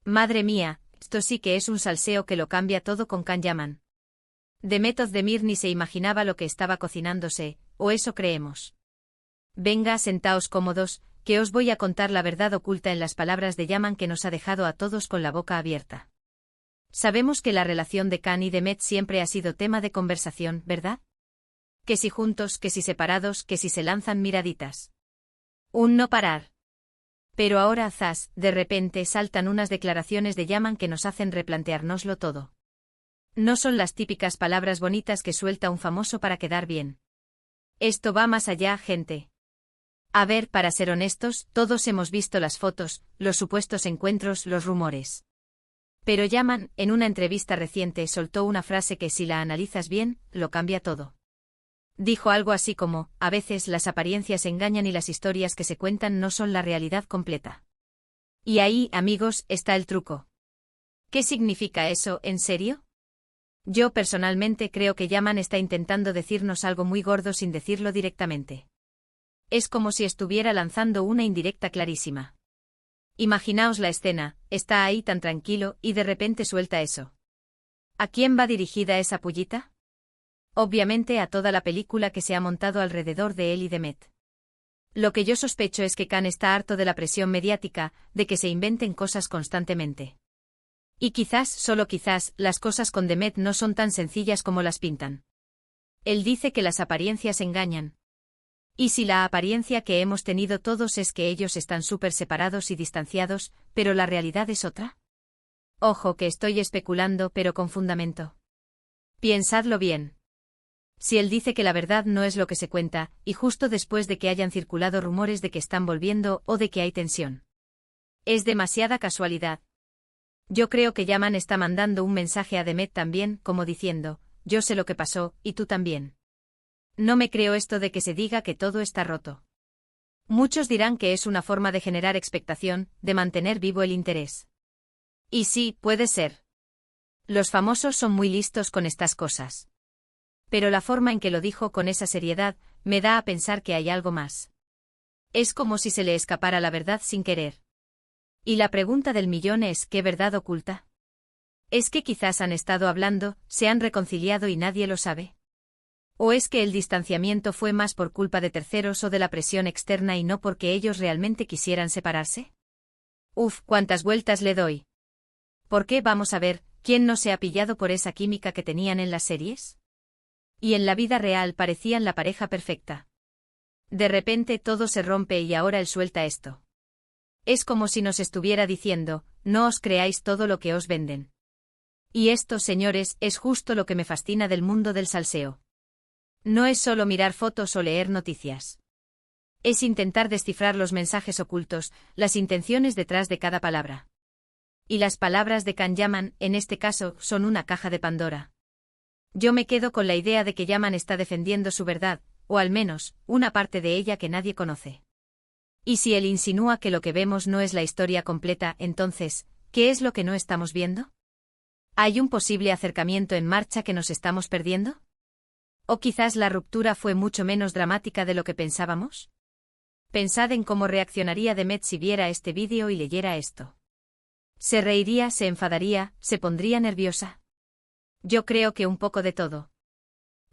Madre mía, esto sí que es un salseo que lo cambia todo con Can Yaman. Demet Özdemir ni se imaginaba lo que estaba cocinándose, o eso creemos. Venga, sentaos cómodos, que os voy a contar la verdad oculta en las palabras de Yaman que nos ha dejado a todos con la boca abierta. Sabemos que la relación de Can y Demet siempre ha sido tema de conversación, ¿verdad? Que si juntos, que si separados, que si se lanzan miraditas. Un no parar. Pero ahora, zas, de repente saltan unas declaraciones de Yaman que nos hacen replanteárnoslo todo. No son las típicas palabras bonitas que suelta un famoso para quedar bien. Esto va más allá, gente. A ver, para ser honestos, todos hemos visto las fotos, los supuestos encuentros, los rumores. Pero Yaman, en una entrevista reciente, soltó una frase que si la analizas bien, lo cambia todo. Dijo algo así como, a veces las apariencias engañan y las historias que se cuentan no son la realidad completa. Y ahí, amigos, está el truco. ¿Qué significa eso, en serio? Yo personalmente creo que Yaman está intentando decirnos algo muy gordo sin decirlo directamente. Es como si estuviera lanzando una indirecta clarísima. Imaginaos la escena, está ahí tan tranquilo y de repente suelta eso. ¿A quién va dirigida esa pullita? Obviamente a toda la película que se ha montado alrededor de él y Demet. Lo que yo sospecho es que Can está harto de la presión mediática, de que se inventen cosas constantemente. Y quizás, solo quizás, las cosas con Demet no son tan sencillas como las pintan. Él dice que las apariencias engañan. ¿Y si la apariencia que hemos tenido todos es que ellos están súper separados y distanciados, pero la realidad es otra? Ojo que estoy especulando, pero con fundamento. Piensadlo bien. Si él dice que la verdad no es lo que se cuenta, y justo después de que hayan circulado rumores de que están volviendo o de que hay tensión. Es demasiada casualidad. Yo creo que Yaman está mandando un mensaje a Demet también, como diciendo, yo sé lo que pasó, y tú también. No me creo esto de que se diga que todo está roto. Muchos dirán que es una forma de generar expectación, de mantener vivo el interés. Y sí, puede ser. Los famosos son muy listos con estas cosas. Pero la forma en que lo dijo con esa seriedad, me da a pensar que hay algo más. Es como si se le escapara la verdad sin querer. Y la pregunta del millón es, ¿qué verdad oculta? ¿Es que quizás han estado hablando, se han reconciliado y nadie lo sabe? ¿O es que el distanciamiento fue más por culpa de terceros o de la presión externa y no porque ellos realmente quisieran separarse? Uf, cuántas vueltas le doy. ¿Por qué? Vamos a ver, ¿quién no se ha pillado por esa química que tenían en las series? Y en la vida real parecían la pareja perfecta. De repente todo se rompe y ahora él suelta esto. Es como si nos estuviera diciendo, no os creáis todo lo que os venden. Y esto, señores, es justo lo que me fascina del mundo del salseo. No es solo mirar fotos o leer noticias. Es intentar descifrar los mensajes ocultos, las intenciones detrás de cada palabra. Y las palabras de Can Yaman, en este caso, son una caja de Pandora. Yo me quedo con la idea de que Yaman está defendiendo su verdad, o al menos, una parte de ella que nadie conoce. Y si él insinúa que lo que vemos no es la historia completa, entonces, ¿qué es lo que no estamos viendo? ¿Hay un posible acercamiento en marcha que nos estamos perdiendo? ¿O quizás la ruptura fue mucho menos dramática de lo que pensábamos? Pensad en cómo reaccionaría Demet si viera este vídeo y leyera esto. ¿Se reiría, se enfadaría, se pondría nerviosa? Yo creo que un poco de todo.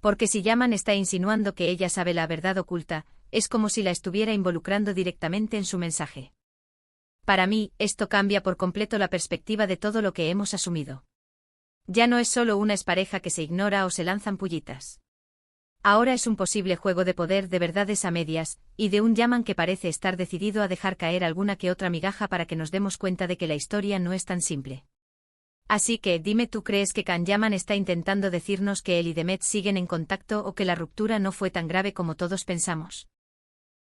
Porque si Yaman está insinuando que ella sabe la verdad oculta, es como si la estuviera involucrando directamente en su mensaje. Para mí, esto cambia por completo la perspectiva de todo lo que hemos asumido. Ya no es solo una expareja que se ignora o se lanzan pullitas. Ahora es un posible juego de poder de verdades a medias, y de un Yaman que parece estar decidido a dejar caer alguna que otra migaja para que nos demos cuenta de que la historia no es tan simple. Así que, dime, ¿tú crees que Can Yaman está intentando decirnos que él y Demet siguen en contacto o que la ruptura no fue tan grave como todos pensamos?